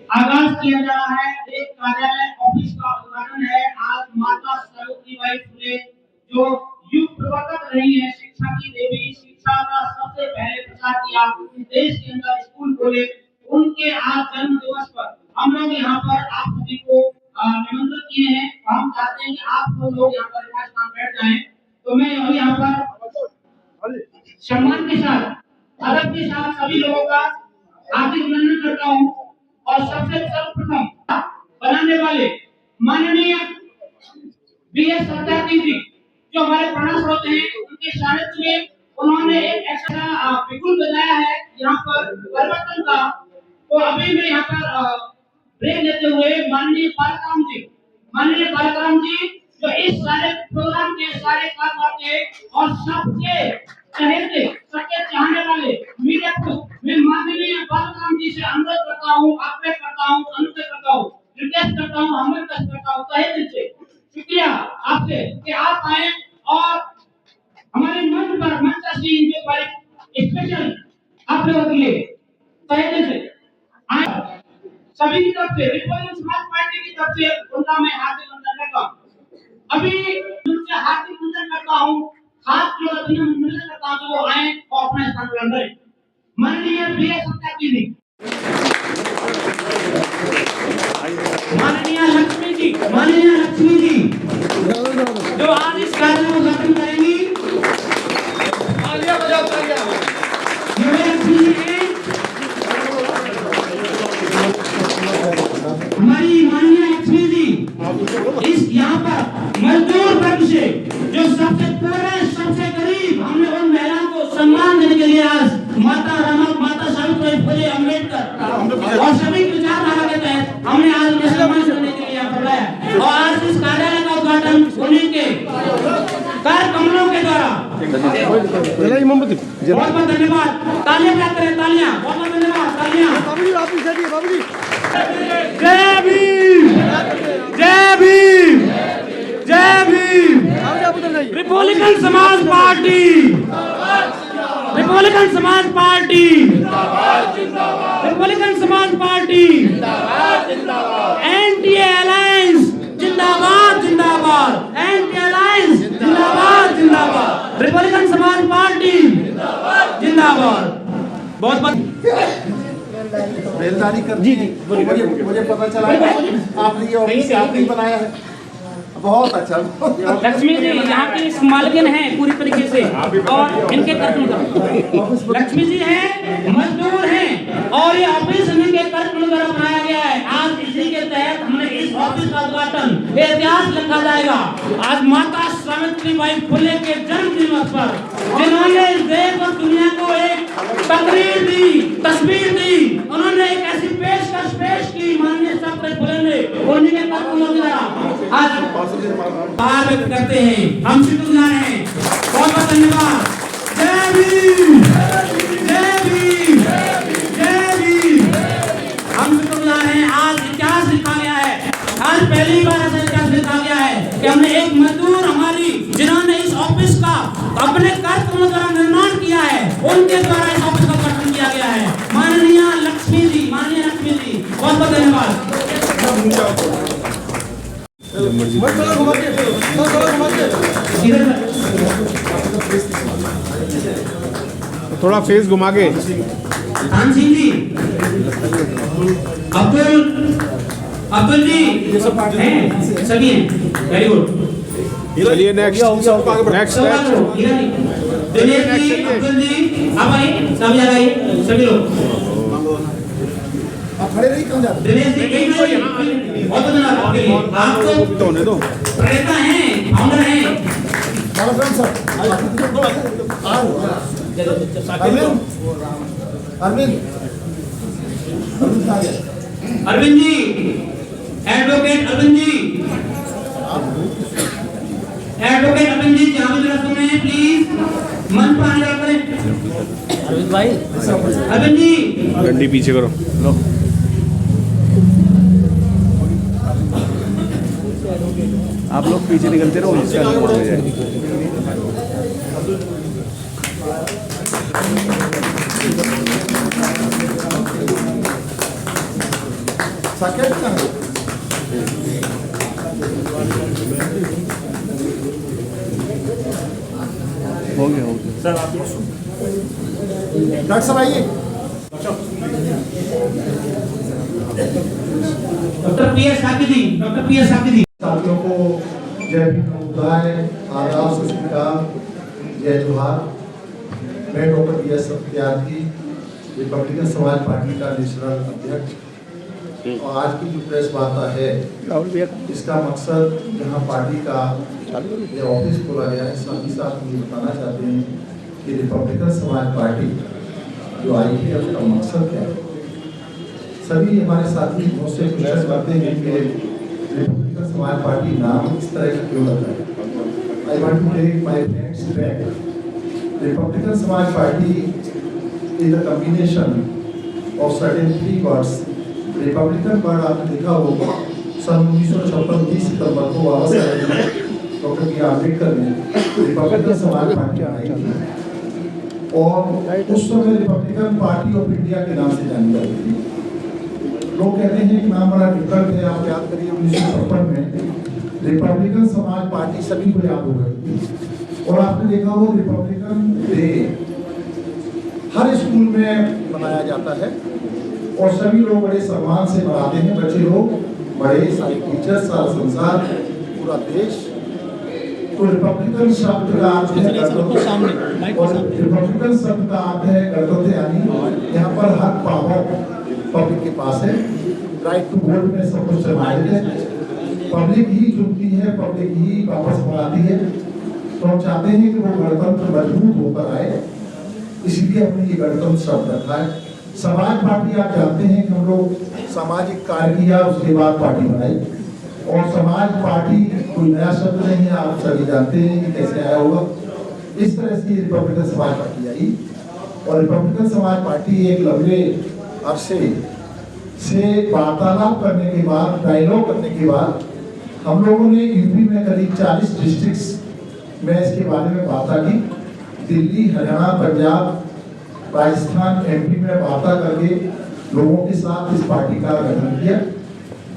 आगाज किया जा रहा है। एक कार्यालय ऑफिस का उद्घाटन है। आज माता सावित्रीबाई फुले जो युग प्रवर्तक रही है, शिक्षा की देवी, शिक्षा का सबसे पहले प्रचार किया, देश के अंदर स्कूल खोले, उनके आज जन्म दिवस पर हम लोग यहाँ पर आप सभी को निमंत्रित किए हैं। हम चाहते हैं कि आप लोग यहाँ पर यथास्थान बैठ जाएं। तो मैं यहाँ पर सम्मान के साथ, अदब के साथ सभी लोगों का हार्दिक अभिनंदन करता हूँ। और सबसे सर्वप्रथम बनाने वाले माननीय बी.एस. सत्यार्थी जी जो हमारे प्रणव स्रोत हैं, उनके सानिध्य में उन्होंने एक ऐसा बिगुल बजाया है यहाँ पर परिवर्तन का। तो अभी मैं यहाँ पर ब्रेक लेते हुए माननीय कार्यक्रम जी जो इस सारे प्रोग्राम के सारे कार्यक्रम के और सबसे चहेते, सबसे चाहने वाले मीडिया को मैं माननीय कार्यक्रम जी से अनुरोध करता हूँ, आग्रह करता हूँ, अनुरोध करता हूँ, रिक्वेस्ट करता हूँ, हमत करता हूँ, तहे दिल से शुक्रिया आपसे कि आप आए और हमारे मंच पर मंच सीन जो पर स्पेशल आप लोगों के लिए तहे दिल से आए। सभी की तरफ से रिपब्लिकन समाज पार्टी की तरफ से उनका मैं हार्दिक अभिनंदन करता हूँ। अभी उनसे हार्दिक अभिनंदन करता हूँ, हाथ जोड़ अभिनंदन करता हूँ वो आए और अपने स्थान पर रहे। माननीय बी.एस. सत्यार्थी जी, माननीय लक्ष्मी जी जो आज इस कार्यक्रम को उद्घाटन करेंगी। तालियां बजाओ, तालियां। हमारी माननीय लक्ष्मी जी इस यहाँ पर मजदूर वर्ग से जो सबसे पूरे सबसे गरीब, हमने उन महिलाओं को सम्मान देने के लिए आज माता सावित्रीबाई फुले अम्बेडकर और सभी विचारधारा के तहत हमने आज उन्हें सम्मान देने के लिए यहाँ पर लाया। और आज इस कार्यालय का उद्घाटन उन्हीं के कर कमलों के द्वारा। बहुत बहुत धन्यवाद। तालियां बजाते रहे, तालियां। बहुत बहुत धन्यवाद, तालियां। जय भीम, जय भीम, जय Bhim. Republican Samaj party, Republican Samaj party, Republican Samaj party, NDA alliance जिंदाबाद जिंदाबाद, एनडीए अलायंस जिंदाबाद जिंदाबाद, रिपब्लिकन समाज पार्टी जिंदाबाद। बहुत बहुत बेलदारी कर जी जी मुझे पता चला आपने ये ऑफिस आपने बनाया है, बहुत अच्छा। लक्ष्मी जी यहाँ की मालकिन है पूरी तरीके से और इनके कर्तव्य लक्ष्मी जी हैं, मजदूर हैं और ये ऑफिस इनके कर्तव्य द्वारा बनाया गया है। आज इसी के तहत हमने इस ऑफिस का उद्घाटन इतिहास लिखा जाएगा। आज माता सावित्रीबाई फुले के जन्म दिवस पर जिन्होंने देश और दुनिया को एक तकरीर दी, तस्वीर दी, उन्होंने एक ऐसी पेशकश पेश की माननीय सावित्रीबाई फुले ने, उन्हीं के कर्तव्यों के द्वारा आज बाहर व्यक्त करते हैं। हम शुक्रगुजार हैं, बहुत बहुत धन्यवाद। जय भीम, जय भीम, जय भीम। हम शुक्रगुजार हैं। आज इतिहास लिखा गया है, आज पहली बार ऐसा इतिहास लिखा गया है कि हमने एक मजदूर हमारी जिन्होंने इस ऑफिस का अपने कर्तव्य द्वारा निर्माण किया है, उनके द्वारा इस ऑफिस का गठन किया गया है। माननीय लक्ष्मी जी, बहुत बहुत धन्यवाद। थोड़ा फेस घुमा के। जी अब्दुल जी हैं, सभी हैं, वेरी गुड। चलिए नेक्स्ट नेक्स्ट दिनेश जी, अब्दुल जी, आप आइए, सभी आ गए, सभी लोग आप खड़े रहिए, कहाँ जाते दिनेश जी कहीं नहीं, बहुत धन्यवाद आपके लिए। आप तो होने दो, प्रेरणा हैं, फाउंडर हैं। अरविंद जी, एडवोकेट अरविंद जी, एडवोकेट अरविंद जी जहाँ भी जरा सुन रहे हैं प्लीज मंच पर आने करें। अरविंद भाई, अरविंद जी डंडी पीछे करो। लो आप लोग पीछे निकलते रहो, इससे हो जाए। सॉकेट का है। हो गया सर आप डॉक्टर साहब आइए। Doctor PS Sakidi, doctor PS Sakidi. साथियों को जय भीम, उदय, आदाब, सत श्री अकाल, जय जोहार। मैं doctor PS Satyarthi, Republican Samaj party का नेशनल अध्यक्ष। और आज की जो प्रेस वार्ता है इसका मकसद यहाँ पार्टी का ये ऑफिस खोला गया है, साथ ही साथ हम ये बताना चाहते हैं कि रिपब्लिकन समाज पार्टी जो आई है उसका मकसद क्या है। सभी हमारे साथी मुझसे क्वेश्चन करते हैं कि रिपब्लिकन समाज पार्टी नाम इस तरह का क्यों रखा है। I want to take my friends back. Republican Samaj Party is a combination of certain three words. Republican word आपने देखा होगा सन 1956 20 सितंबर को Baba Saheb doctor B R Ambedkar ने रिपब्लिकन समाज पार्टी बनाई थी और उस समय रिपब्लिकन पार्टी ऑफ इंडिया के नाम से जानी जाती थी। लोग कहते हैं कि नाम बड़ा डिफिकल्ट है। आप याद करिए 1956 में रिपब्लिकन समाज पार्टी सभी को याद हो गई। और आपने देखा हो रिपब्लिकन डे हर स्कूल में मनाया जाता है और सभी लोग बड़े सम्मान से मनाते हैं। बच्चे लोग, बड़े, सारे टीचर्स, सारा संसार, पूरा देश। तो रिपब्लिकन शब्द का अर्थ है गणतंत्र और रिपब्लिकन शब्द का अर्थ है गणतंत्र, यानी यहाँ पर हर पावर पब्लिक के पास है। राइट टू वोट में सब कुछ समाहित है। पब्लिक ही चुनती है, पब्लिक ही वापस बनाती है। तो हम चाहते हैं कि वो गणतंत्र मजबूत होकर आए, इसलिए हमने ये गणतंत्र शब्द रखा है। समाज पार्टी आप जानते हैं कि हम लोग सामाजिक कार्य किया, उसके बाद पार्टी बनाई। और समाज पार्टी कोई नया शब्द नहीं है, आप सभी जानते हैं कि कैसे आया होगा। इस तरह से रिपब्लिकन समाज पार्टी आई और रिपब्लिकन समाज पार्टी एक लंबे अरसे से वार्तालाप करने के बाद, डायलॉग करने के बाद, हम लोगों ने यूपी में करीब 40 डिस्ट्रिक्ट में इसके बारे में वार्ता की। दिल्ली, हरियाणा, पंजाब, राजस्थान, एमपी में वार्ता करके लोगों के साथ इस पार्टी का गठन किया।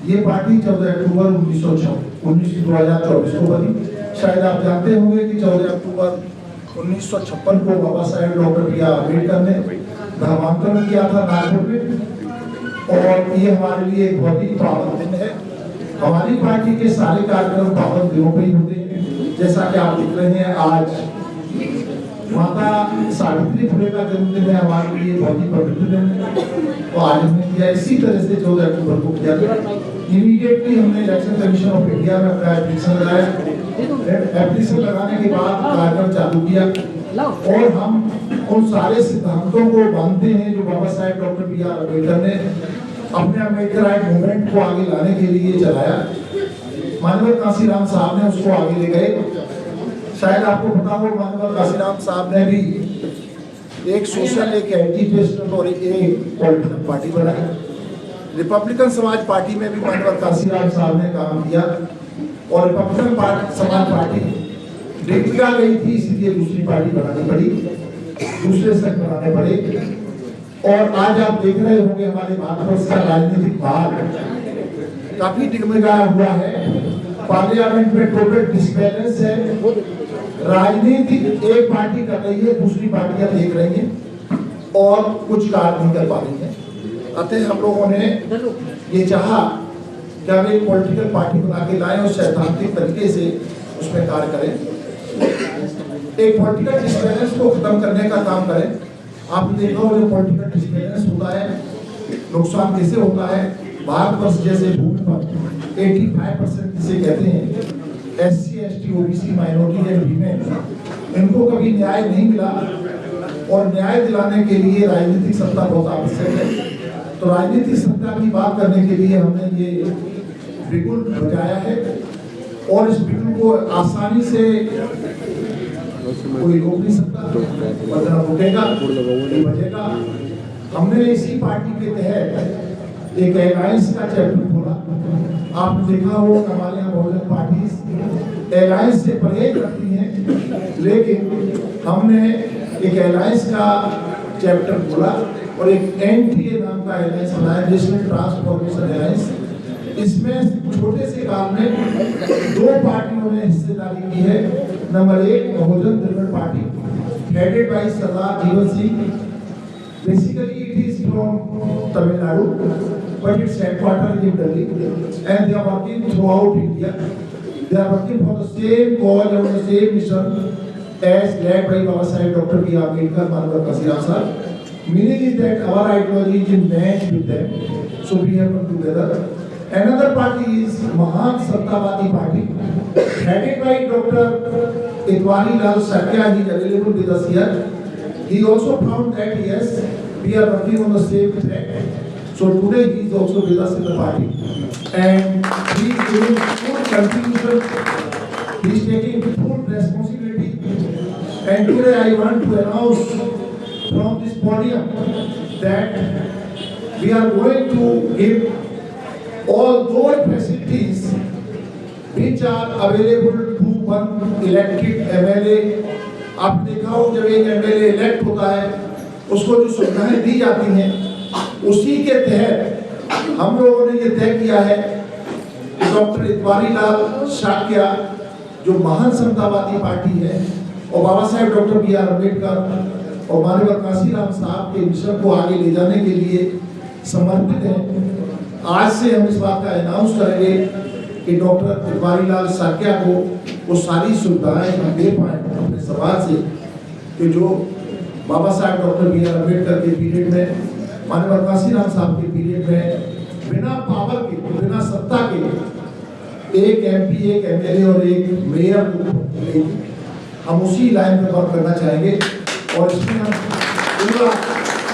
ये पार्टी 14 अक्टूबर 2024 को बनी। शायद आप जानते होंगे कि 14 अक्टूबर 1956 को Baba Saheb doctor B R Ambedkar ने धर्मांतरण किया था नागपुर में। और ये हमारे लिए एक बहुत ही पावन दिन है। हमारी पार्टी के सारे कार्यक्रम पावन दिनों पर ही होते हैं। जैसा कि आप देख रहे हैं, आज माता सावित्री फुले का जन्मदिन है, हमारे लिए बहुत ही पवित्र दिन है। तो आज हमने किया इसी तरह से 14 अक्टूबर को किया। इमीडिएटली हमने इलेक्शन कमीशन ऑफ इंडिया में अपना एप्लीकेशन लगाया। एप्लीकेशन लगाने के बाद कार्यक्रम चालू किया और हम उन सारे सिद्धांतों को मानते हैं जो बाबा Saheb doctor B R Ambedkar ने अपने अम्बेडकराइट मूवमेंट को आगे लाने के लिए चलाया। माननीय कांशीराम साहब ने उसको आगे ले गए। शायद आपको पता हो, माननीय कांशीराम साहब ने भी एक सोशल, एक एंटी और एक पॉलिटिकल पार्टी बनाई। रिपब्लिकन समाज पार्टी में भी माननीय कांशीराम साहब ने काम किया और रिपब्लिकन समाज पार्टी टिका गई थी, इसलिए दूसरी पार्टी बनानी पड़ी, दूसरे संघ बनाने पड़े। और आज आप देख रहे होंगे हमारे भारतवर्ष का राजनीतिक भाग काफी डिगमगाया हुआ है। पार्लियामेंट में टोटल डिसबैलेंस है। राजनीति एक पार्टी कर रही है, दूसरी पार्टियां देख रही हैं और कुछ कार्य नहीं कर पा रही हैं। अतः हम लोगों ने ये चाहा कि हम एक पॉलिटिकल पार्टी बना के लाएं और सैद्धांतिक तरीके से उसमें कार्य करें, एक पॉलिटिकल डिसबैलेंस को खत्म करने का काम करें। आपने देखा हो, जो पॉलिटिकल डिसबैलेंस होता है, नुकसान कैसे होता है। भारतवर्ष जैसे भूमि पर 85% जिसे कहते हैं SC, ST, OBC, minority and women, इनको कभी न्याय नहीं मिला और न्याय दिलाने के लिए राजनीतिक सत्ता बहुत आवश्यक है। तो राजनीतिक सत्ता की बात करने के लिए हमने ये बिगुल बजाया है और इस बिगुल को आसानी से कोई रोक नहीं सकता, बजना रुकेगा, ये बजेगा। हमने इसी पार्टी के तहत एक एलायंस का चैप्टर खोला। आपने देखा हो हमारे यहाँ बहुजन पार्टी एलायंस से परहेज करती हैं, लेकिन हमने एक एलायंस का चैप्टर खोला और एक NTA नाम का एलायंस बनाया, नेशनल ट्रांसफॉर्मेशन एलायंस। इसमें छोटे से काम में 2 पार्टियों ने हिस्सेदारी की है। Number 1 Bahujan Dravid Party headed by Sardar Jeevan Singh. Basically it is from Tamil Nadu, but its headquarters is in Delhi, and they are working throughout India. They are working for the same cause and the same mission as led by Baba Saheb Dr. B. Ambedkar, Manavar Kasiraj sir. Meaning is that our ideology is in match with them, so we have come together. Another party is Mahan Samtawadi Party, headed by Dr. Itwari Lal Sakya. He is available with us here. He also found that yes, we are working on the same track. So today he is also with us in the party, and he is giving full contribution. He is taking full responsibility. And today I want to announce from this podium that we are going to give all those facilities which are available to one elected MLA. आप देखा हो जब एक MLA elect होता है उसको जो सुविधाएं दी जाती हैं, उसी के तहत हम लोगों ने ये तय किया है कि डॉक्टर इतवारी लाल शाक्या जो महान समतावादी पार्टी है और बाबा साहेब डॉक्टर B.R. अम्बेडकर और माननीय काशीराम साहब के मिशन को आगे ले जाने के लिए समर्पित हैं। आज से हम इस बात का अनाउंस करेंगे कि डॉक्टर इतवारी लाल शाक्या को वो सारी सुविधाएं हम दे पाए अपने समाज से कि जो बाबा साहब डॉक्टर B.R. अम्बेडकर के पीरियड में, माननीय काशीराम साहब के पीरियड में बिना पावर के, बिना सत्ता के एक MP, एक MLA और एक मेयर को हम उसी लाइन में वर्क करना चाहेंगे। और इसमें हम पूरा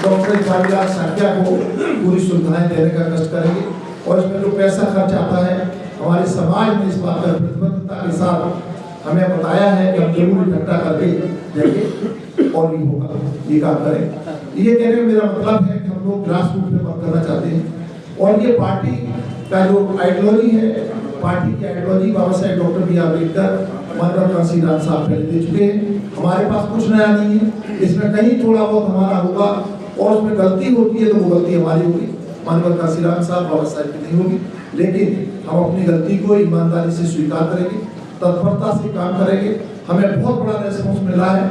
डॉक्टर इतवारी लाल शाक्या को पूरी सुविधाएं देने का कष्ट करेंगे। और इसमें जो पैसा खर्च आता है, हमारे समाज में इस बात का प्रतिबद्धता के साथ हमें बताया है कि हम जरूर इकट्ठा करके देंगे और ये होगा, ये काम करें। ये कहने का मेरा मतलब है कि हम लोग ग्रास रूट पे वर्क करना चाहते हैं। और ये पार्टी का जो आइडियोलॉजी है, पार्टी की आइडियोलॉजी बाबा साहेब डॉक्टर B.R. अम्बेडकर, माननीय काशीराम साहब पहले दे चुके हैं। हमारे पास कुछ नया नहीं है, इसमें कहीं थोड़ा बहुत हमारा होगा और उसमें गलती होती है तो वो गलती हमारी होगी, माननीय काशीराम साहब बाबा साहेब की नहीं होगी। लेकिन हम अपनी गलती को ईमानदारी से स्वीकार करेंगे, तत्परता से काम करेंगे। हमें बहुत बड़ा रेस्पॉन्स मिला है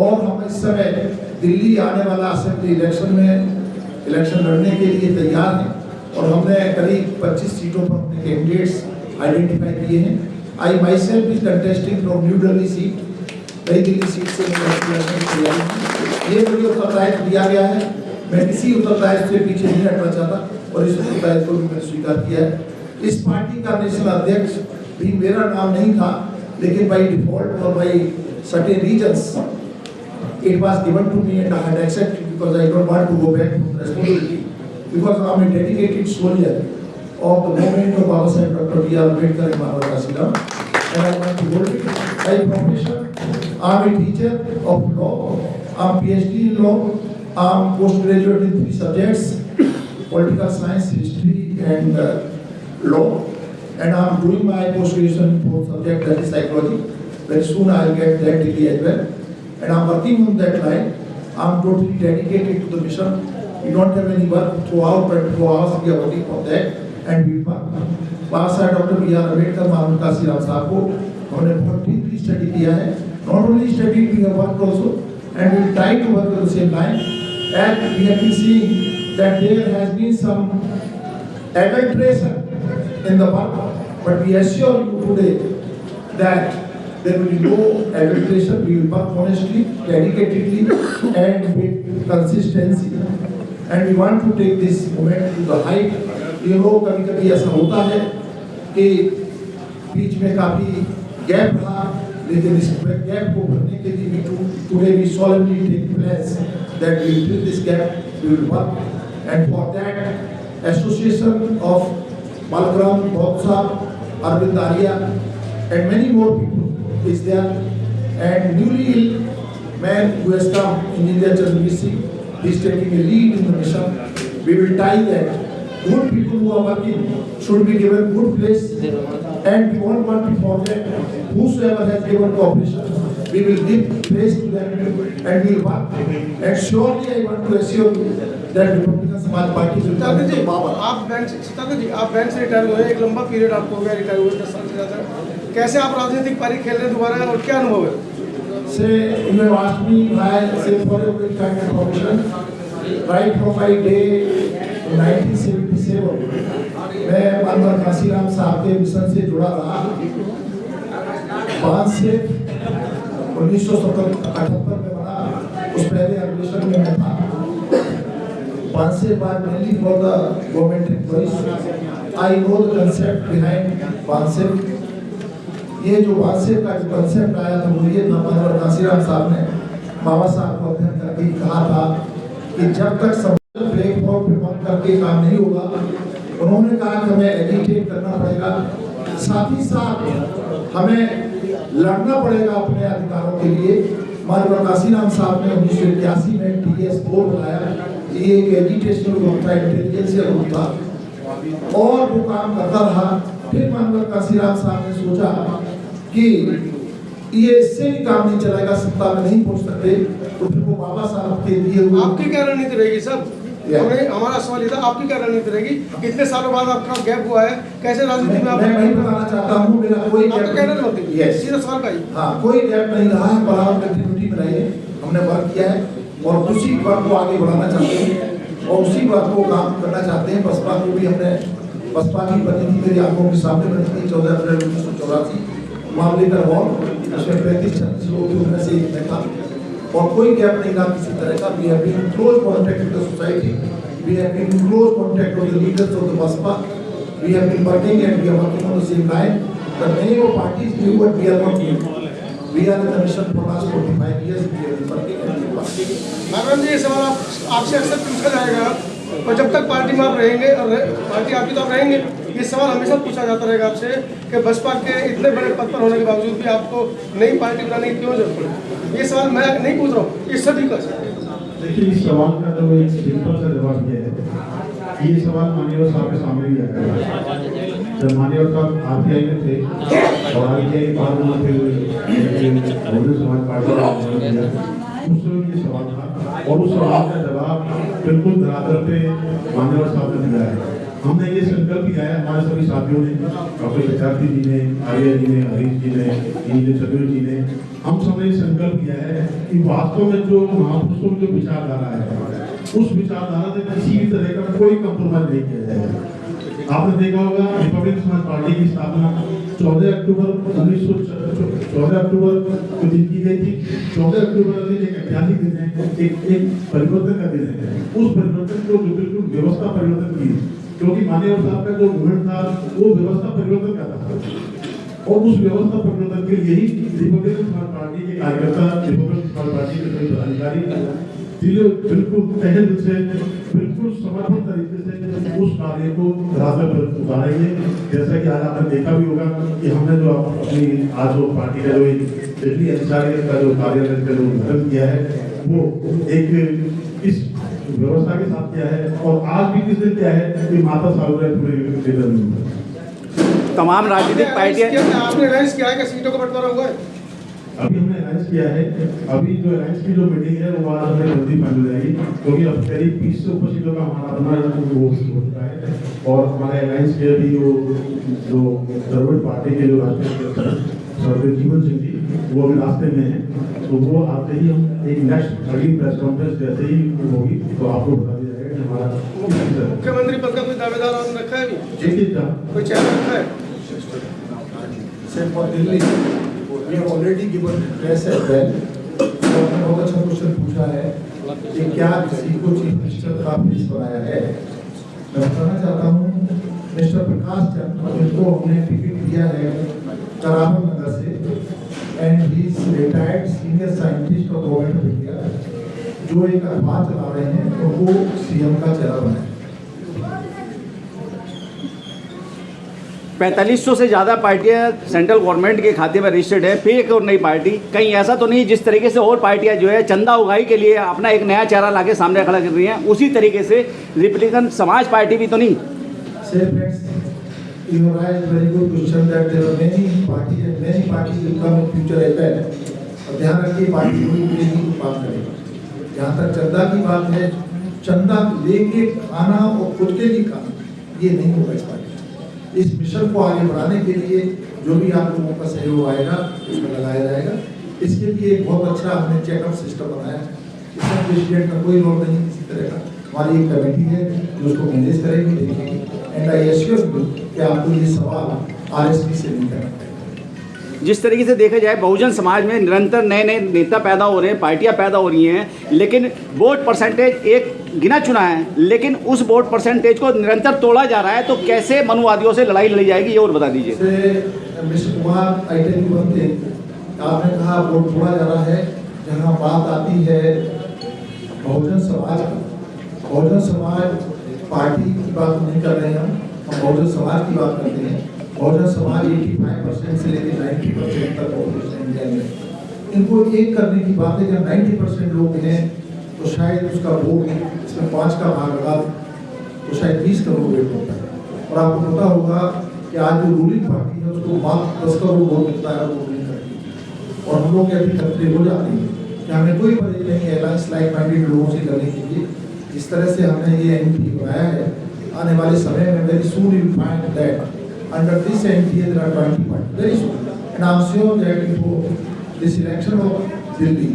और हम इस समय दिल्ली आने वाला असेंबली इलेक्शन में इलेक्शन लड़ने के लिए तैयार हैं और हमने करीब 25 सीटों पर अपने कैंडिडेट्स आइडेंटिफाई किए हैं। I myself is contesting from New Delhi seat, Nai Delhi seat से ये मुझे उत्तरदायित्व दिया गया है। मैं किसी उत्तरदायित्व से पीछे नहीं हटना चाहता और इस उत्तरदायित्व को भी मैंने स्वीकार किया है। इस पार्टी का नेशनल अध्यक्ष भी मेरा नाम नहीं था, लेकिन बाई डिफॉल्ट और by certain reasons it was given to me and I had accepted because I don't want to go back to responsibility, because I am a dedicated soldier of the movement of Baba Saheb Dr. B.R. Ambedkar and Manavar Kasiraj, and I want to hold it. By profession, I am a teacher of law, I am PhD in law, I am postgraduate in 3 subjects, political science, history and law, and I am doing my post-graduation in 4th subject, that is psychology. Very soon I will get that degree as well. And I'm working on that line. I'm totally dedicated to the mission. We don't have any work throughout 24 hours. We are working on that and we work. Baba Saheb doctor B.R. Ambedkar, माननीय काशीराम साहब को हमने बहुत deeply study किया है। Not only studied, we have worked also, and we try to work on the same line. And we have been seeing that there has been some adulteration in the work, but we assure you today that there will be no adulteration. We will work honestly, dedicatedly and with consistency. And we want to take this movement to the height. You know, कभी-कभी ऐसा होता है कि बीच में काफी gap रहा, लेकिन इस गैप को भरने के लिए today we solemnly take place that we will fill this gap, we will work. And for that, association of Balgram, Baudsab, Arvind Arya and many more people is there, and newly ill man who has come, Engineer Chandraveer Singh, he is taking a lead in the mission. We will tie that. Good people who are working should be given good place, and we won't want to forget whosoever has given cooperation, we will give place to them and we will work. And surely I want to assure you that Republican Samaj party will come जी to power. आप bank से retire हुए, एक लंबा period आपको हो गया retire हुए 10 साल से ज़्यादा। कैसे आप राजनीतिक पारी खेल रहे हैं दोबारा और क्या अनुभव है? Say, you have asked me why, say, for your very kind information, right from my day 1977, मैं मानवर काशीराम साहब के मिशन से जुड़ा रहा। 5 से 1978 में बना, उस पहले अधिवेशन में मैं था। 5 से बाद mainly for the government employees, I know the concept behind 5 से। ये जो वासे का जो कंसेप्ट आया था वो ये था, मानवर काशीराम साहब ने बाबा साहब को अध्ययन करके कहा था कि जब तक सब प्लेटफॉर्म पे बंद करके काम नहीं होगा, उन्होंने कहा कि हमें एजिटेट करना पड़ेगा, साथ ही साथ हमें लड़ना पड़ेगा अपने अधिकारों के लिए। मानवर काशीराम साहब ने 1981 में TS4 बनाया, ये एक एजिटेशनल ग्रुप था, इंटेलिजेंशियल ग्रुप था और वो काम करता रहा। फिर मानवर काशीराम साहब ने सोचा कि ये इससे भी काम नहीं चलेगा, सत्ता में नहीं पहुंच सकते, तो फिर वो बाबा साहब के दिए हुए आपकी क्या रणनीति रहेगी सब? हमारा सवाल ये था, आपकी क्या रणनीति रहेगी? कितने सालों बाद आपका गैप हुआ है, कैसे राजनीति में आप? मैं वही बताना चाहता हूँ, मेरा कोई आपका क्या रणनीति? यस, सीधा सवाल का ही। हाँ, कोई गैप नहीं रहा है, बराबर कंटिन्यूटी में रहे, हमने वर्क किया है और उसी वर्क को आगे बढ़ाना चाहते हैं और उसी वर्क को काम करना चाहते हैं। बसपा को भी हमने, बसपा की बनी थी मेरी आंखों के सामने बनी थी 14 अप्रैल 1984 मामले का हॉल, उसमें 35-36 लोग थे, उनमें से एक मैं था और कोई गैप नहीं रहा किसी तरह का। We have been in close contact with the society, we have been in close contact with the leaders of the Baspa, we have been working and we are working on the same line. The many of parties new what we are not new, we are in the mission for last 45 years, we have been working and working. Madam ji, ये सवाल आपसे अक्सर पूछा जाएगा और जब तक party में आप रहेंगे और पार्टी आपकी तो आप रहेंगे, ये सवाल हमेशा पूछा जाता रहेगा आपसे कि बसपा के इतने बड़े पद पर होने के बावजूद भी आपको नई पार्टी बनाने की क्यों जरूरत पड़ी? ये सवाल मैं नहीं पूछ रहा हूँ, ये सभी का सवाल। देखिए, इस सवाल का जो एक सिंपल सा जवाब ये है, ये सवाल माननीय साहब के सामने भी आया है। जब माननीय साहब RBI में थे और RBI के बाद उन्होंने बहुजन समाज पार्टी का उस समय ये सवाल था और उस सवाल का जवाब बिल्कुल धरातल पे माननीय साहब ने दिया है। हमने ये संकल्प किया है, हमारे सभी साथियों ने, डॉक्टर विद्यार्थी जी ने, आर्य जी ने, हरीश जी ने, सदगुरु जी ने, हम सब ने ये संकल्प किया है कि वास्तव में जो महापुरुषों की जो विचारधारा है, उस विचारधारा से किसी भी तरह का कोई कंप्रोमाइज नहीं किया जाएगा। आपने देखा होगा रिपब्लिकन समाज पार्टी की स्थापना 14 अक्टूबर को दिन की गई थी। 14 अक्टूबर एक ऐतिहासिक दिन है, एक परिवर्तन का दिन है। उस परिवर्तन को बिल्कुल व्यवस्था परिवर्तन की, क्योंकि माननीय साहब का जो मूवमेंट था वो व्यवस्था परिवर्तन का था और उस व्यवस्था परिवर्तन के लिए ही रिपब्लिकन समाज पार्टी के कार्यकर्ता, रिपब्लिकन समाज पार्टी के सभी पदाधिकारी बिल्कुल तहे दिल से, बिल्कुल समर्पित तरीके से उस कार्य को धरातल पर उतारेंगे। जैसा कि आज आपने देखा भी होगा कि हमने जो अपनी आज जो पार्टी का जो दिल्ली अधिकारी का जो कार्यालय का जो उद्घाटन किया है, वो एक इस व्यवस्था के साथ किया है और आज भी किस दिन क्या है कि माता साहब पूरे तमाम राजनीतिक पार्टियां। आपने अनाउंस किया है कि सीटों का बंटवारा हुआ है? अभी हमने अनाउंस किया है, अभी जो अनाउंस की जो मीटिंग है वो आज हमें जल्दी फाइनल हो जाएगी, क्योंकि अब करीब 20 से ऊपर सीटों का हमारा अपना वो हो चुका है और हमारे अनाउंस के भी जो द्रविड़ पार्टी के जो राष्ट्रीय सर्वे जीवन सिंह जी वो अभी रास्ते में है, तो वो आते ही हम एक नेक्स्ट अगली प्रेस कॉन्फ्रेंस जैसे ही होगी तो आपको बता दिया जाएगा कि हमारा मुख्यमंत्री पद का कोई दावेदार आपने रखा है अभी? जी कोई चेहरा रखा है? Same for Delhi, we have already given press as well. तो आपने बहुत अच्छा क्वेश्चन पूछा है कि क्या किसी को चीफ मिनिस्टर का प्लेस बनाया है। मैं बताना चाहता हूँ, मिस्टर प्रकाश चंद्र जिनको हमने टिकट दिया है करामत नगर से and he is retired senior scientist of government of India, जो एक अखबार चला रहे हैं, तो वो CM का चेहरा बनाए। 4500 से ज़्यादा पार्टियां सेंट्रल गवर्नमेंट के खाते में रजिस्टर्ड है, फिर एक और नई पार्टी। कहीं ऐसा तो नहीं जिस तरीके से और पार्टियां जो है चंदा उगाही के लिए अपना एक नया चेहरा लाके सामने खड़ा कर रही हैं, उसी तरीके से रिपब्लिकन समाज पार्टी भी तो नहीं। You have raised a very good question that there are many parties and many parties will come in future as well. और ध्यान रखिए पार्टी कोई भी नहीं बात करेगा। जहाँ तक चंदा की बात है, चंदा लेके खाना और खुद के लिए खाना, ये नहीं होगा इस पार्टी। इस मिशन को आगे बढ़ाने के लिए जो भी आप लोगों का सहयोग आएगा उसमें लगाया जाएगा। इसके लिए एक बहुत अच्छा हमने चेकअप सिस्टम बनाया है, इसमें प्रेसिडेंट का कोई रोल नहीं किसी तरह का। हमारी एक कमेटी है जो उसको मैनेज करेगी, देखेगी, एंड आई एश्योर यू कि आपको ये सवाल आरएसपी से नहीं करना पड़ेगा। जिस तरीके से देखा जाए बहुजन समाज में निरंतर नए नए नेता पैदा हो रहे हैं, पार्टियां पैदा हो रही हैं, लेकिन वोट परसेंटेज एक गिना चुना है, लेकिन उस वोट परसेंटेज को निरंतर तोड़ा जा रहा है। तो कैसे मनुवादियों से लड़ाई लड़ी जाएगी, ये और बता दीजिए। Mister Kumar, I tell you one thing, आपने कहा वोट तोड़ा जा रहा है। जहाँ बात आती है बहुजन समाज की, बहुजन समाज पार्टी की बात नहीं कर रहे हैं हम बहुजन समाज की बात करते हैं। बहुजन समाज 85% से लेकर 90% तक पॉपुलेशन इंडिया में, इनको एक करने की बात है। जब 90% लोग हैं तो शायद उसका वोट इसमें 5 का भाग लगा तो शायद 20 करोड़ वोट होता है। और आपको पता होगा कि आज जो रूलिंग पार्टी है उसको मात्र 10 करोड़ वोट मिलता है, वोट नहीं करती। और हम लोग अभी खतरे हो जाते हैं कि हमें कोई परहेज नहीं है अलायंस लाइक माइंडेड लोगों से करने के लिए। जिस तरह से हमने ये एनपी बनाया है, आने वाले समय में very soon you find that under this NPA there are 20 parties very soon, and I'm sure that before this election of Delhi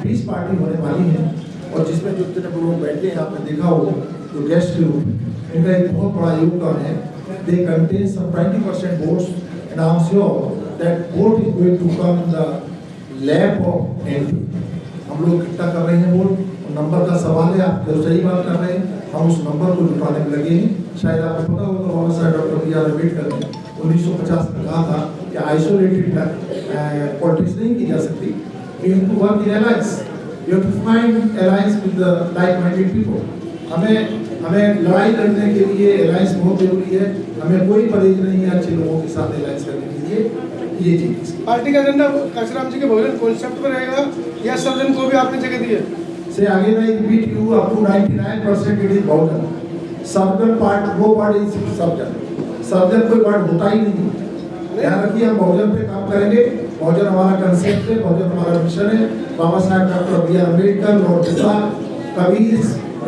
20 party होने वाली हैं। और जिसमें जो इतने लोग बैठे हैं आपने देखा हो जो गेस्ट के रूप में, इनका एक बहुत बड़ा योगदान है। They contain some 20% votes, and I'm sure that vote is going to come in the lap of NP। हम लोग इकट्ठा कर रहे हैं वोट, नंबर का सवाल है, आप जो सही बात कर रहे हैं, हम उस नंबर को जुटाने में लगे हैं। शायद आपको पता होगा बाबा Saheb doctor B R Ambedkar ने 1950 में कहा था कि आइसोलेटेड पॉलिटिक्स नहीं की जा सकती, you have to work in alliance, you have to find alliance with the like minded people. हमें लड़ाई लड़ने के लिए अलायंस बहुत जरूरी है। हमें कोई परहेज नहीं है अच्छे लोगों के साथ अलायंस करने के लिए। ये चीज पार्टी का एजेंडा काशीराम जी के बहुजन कॉन्सेप्ट पर रहेगा या सब जन को भी आपने जगह दी है? से आगे नहीं beat you up to 99% it is Bahujan. सर्जन पार्ट वो पार्ट इज सर्जन, सर्जन कोई पार्ट होता ही नहीं। ध्यान रखिए, हम बहुजन पे काम करेंगे। बहुजन हमारा कंसेप्ट है, बहुजन हमारा मिशन है। Baba Saheb doctor B R Ambedkar, lord Birla, Kabir,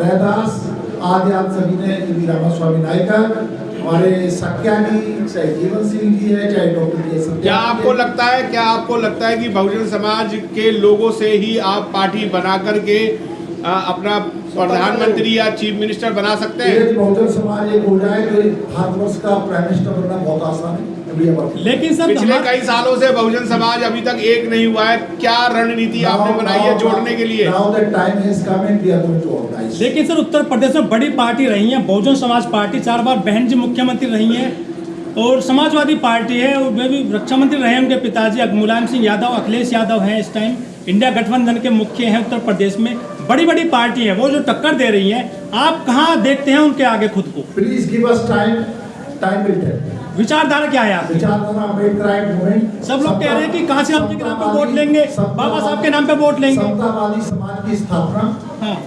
Raidas आदि आप सभी ने, रामास्वामी नायकर, हमारे सत्यानी, चाहे जीवन सिंह जी है, चाहे डॉक्टर। क्या आपको लगता है कि बहुजन समाज के लोगों से ही आप पार्टी बना करके अपना प्रधानमंत्री या चीफ मिनिस्टर बना सकते हैं? बहुजन समाज एक हो जाए तो भारतवर्ष का प्राइम मिनिस्टर बनना बहुत आसान है। लेकिन सर पिछले कई सालों से बहुजन समाज अभी तक एक नहीं हुआ है, क्या रणनीति आपने बनाई है जोड़ने के लिए? लेकिन सर उत्तर प्रदेश में बड़ी पार्टी रही है बहुजन समाज पार्टी, 4 बार बहन जी मुख्यमंत्री रही हैं, और समाजवादी पार्टी है, और वे भी रक्षा मंत्री रहे उनके पिताजी मुलायम सिंह यादव, अखिलेश यादव हैं इस टाइम इंडिया गठबंधन के मुख्य हैं उत्तर प्रदेश में। बड़ी बड़ी पार्टी है वो जो टक्कर दे रही हैं, आप कहाँ देखते हैं उनके आगे खुद को? Please give us time, time will tell. विचारधारा क्या है आपकी? विचारधारा अम्बेडकर मूवमेंट। सब लोग कह रहे हैं कि काशीराम जी के नाम पे वोट लेंगे, बाबा साहब के नाम पे वोट लेंगे। समतावादी समाज की स्थापना, हाँ,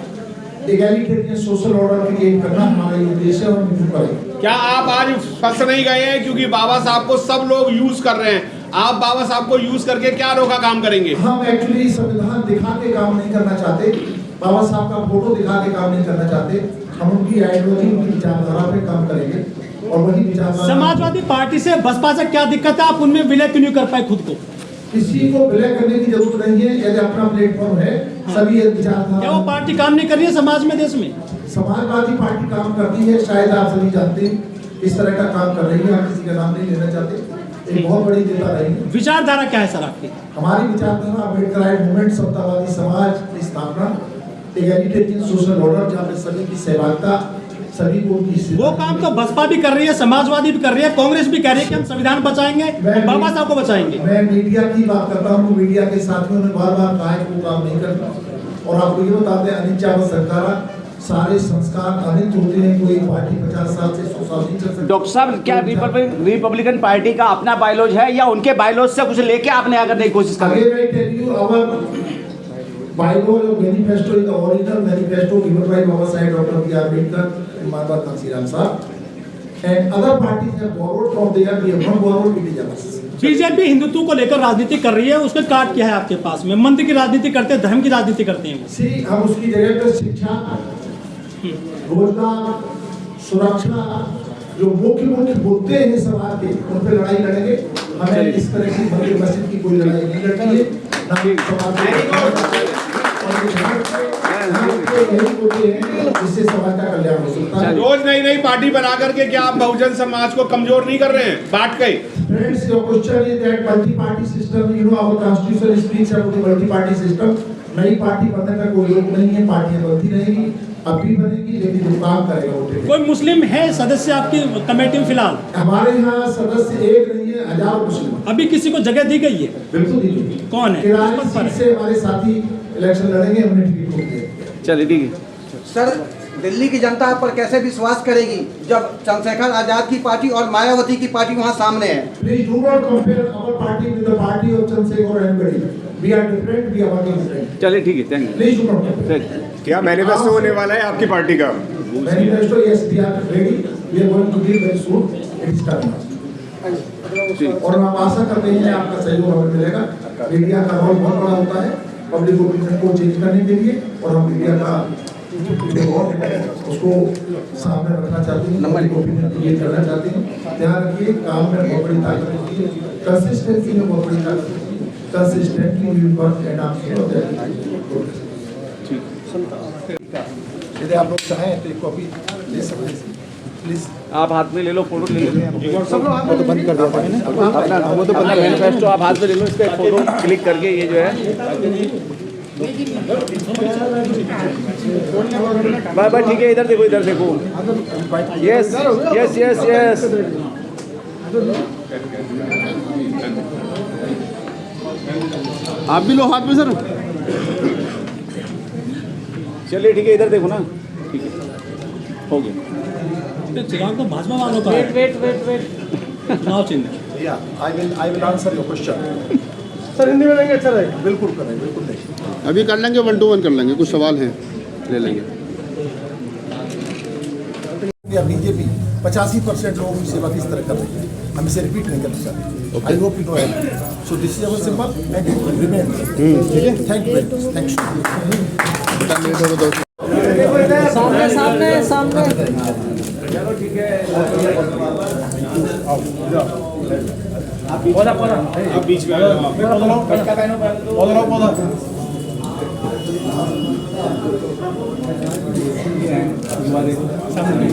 एगैलिटेरियन सोशल ऑर्डर क्रिएट करना हमारा ये उद्देश्य है और हम इसको करेंगे। क्या आप आज फंस नहीं गए हैं क्योंकि बाबा साहब को सब लोग यूज कर रहे हैं? आप बाबा साहब को यूज करके क्या अनोखा काम करेंगे? हम एक्चुअली संविधान दिखा के काम नहीं करना चाहते, बाबा साहब का फोटो दिखा के काम नहीं करना चाहते। हम उनकी आइडियोलॉजी, उनकी विचारधारा पे काम करेंगे और वही विचारधारा। समाजवादी पार्टी से बसपा से क्या दिक्कत है? आप उनमें विलय क्यों नहीं कर पाए खुद को? किसी को विलय करने की जरूरत नहीं है, यदि अपना प्लेटफॉर्म है सभी विचारधारा। क्या वो पार्टी काम नहीं कर रही है समाज में, देश में? समाजवादी पार्टी काम करती है, शायद आप सभी जानते हैं इस तरह का काम कर रही है। हम किसी का नाम नहीं लेना चाहते, एक बहुत बड़ी नेता रही है। विचारधारा क्या है सर आपकी? हमारी विचारधारा अम्बेडकर मूवमेंट, समतावादी समाज की स्थापना, एगैलिटेरियन सोशल ऑर्डर जहाँ पे सभी की सहभागिता, सभी को वो काम तो बसपा भी कर रही है, समाजवादी भी कर रही है, कांग्रेस भी कह रही है कि हम संविधान बचाएंगे, बाबा साहब को बचाएंगे। मैं मीडिया की बात करता हूँ, मीडिया के साथियों ने बार बार कहा है कि वो काम नहीं करता। और आपको ये बताते हैं अनिच्छा व सरकारा, सारे संस्कार अनित होते हैं। कोई पार्टी 50 साल से 100 साल नहीं चल सकती। डॉक्टर साहब, क्या रिपब्लिकन पार्टी का अपना बायलॉज है या उनके बायलॉज से कुछ लेके आपने आगे करने की कोशिश कर रहे हैं? Bylaws or manifesto is the original manifesto given by Baba Saheb Dr. B. R. Ambedkar and Marwa Kansiram Sahab, and other parties have borrowed from there. We have not borrowed, it is ours. BJP Hindutva को लेकर राजनीति कर रही है, उसका card क्या है आपके पास में? मंदिर की राजनीति करते हैं, धर्म की राजनीति करते हैं। See, हम उसकी जगह पर शिक्षा, रोजगार, सुरक्षा, जो मुख्य मुद्दे हैं समाज के, उन पर लड़ाई लड़ेंगे। हमें इस तरह की मंदिर मस्जिद की कोई लड़ाई नहीं लड़नी है, ना ही समाज जिससे समाज का कल्याण हो सकता है। रोज नई नई पार्टी बना करके क्या आप बहुजन समाज को कमजोर नहीं कर रहे हैं बांट के? Friends, your question is that multi-party system, you know, our constitution speaks about the multi-party system. नई पार्टी बनने का कोई योग नहीं है, पार्टियां बनती रहेगी, अब भी बनेगी, लेकिन जो काम करेगा वो ठीक है। कोई मुस्लिम है सदस्य आपकी कमेटी में फिलहाल? हमारे यहाँ सदस्य एक नहीं है, हजारों मुस्लिम। अभी किसी को जगह दी गई है? बिल्कुल दीजिए। कौन है? किराए सीट से हमारे साथी इलेक्शन लड़ेंगे, हमने टिकट खो दिया। चलिए ठीक है। सर, दिल्ली की जनता आप पर कैसे विश्वास करेगी जब चंद्रशेखर आजाद की पार्टी और मायावती की पार्टी वहां सामने है? Please do not compare our party with the party of Chandrasekhar or anybody. We are different, we are working different. चलिए ठीक है, thank you. Please do not compare. क्या मैनिफेस्टो होने वाला है आपकी पार्टी का? Manifesto, yes, we are ready. We are going to give very soon. It is coming. और हम आशा करते हैं आपका सहयोग हमें मिलेगा। मीडिया का रोल बहुत बड़ा होता है पब्लिक ओपिनियन को चेंज करने के लिए, और हम मीडिया का उसको सामने रखना चाहते हैं, पब्लिक ओपिनियन क्रिएट करना चाहते हैं। ध्यान रखिए, काम में बहुत बड़ी ताकत होती है, कंसिस्टेंसी में बहुत बड़ी ताकत होती है। कंसिस्टेंटली वी वर्क एंड आप यदि आप लोग चाहें तो एक कॉपी ले सकते हैं, प्लीज। आप हाथ में ले लो, फोटो ले लो। सब लोग हाथ में बंद कर दिया मैंने। अपना वो तो पता मैनिफेस्टो आप हाथ में ले लो, इस पे फोटो क्लिक करके ये जो है बाय ठीक है। इधर देखो, इधर देखो। Yes yes yes yes. आप भी लो हाथ में सर। चलिए ठीक है, इधर देखो ना। ठीक है, हो गया। चिराग तो भाजपा वालों का है। वेट चुनाव चिन्ह। I will answer your question. Sir Hindi में लेंगे अच्छा रहेगा। बिल्कुल करें, बिल्कुल नहीं। अभी कर लेंगे, 1 to 1 कर लेंगे, कुछ सवाल हैं ले लेंगे। या बीजेपी 85% लोगों की सेवा किस तरह कर रही है, हम इसे रिपीट नहीं करना चाहते। I hope you know it. So this is our symbol and it will remain. ठीक है, थैंक यू, थैंक्स। सामने सामने सामने। चलो ठीक है। आप बीच में सामने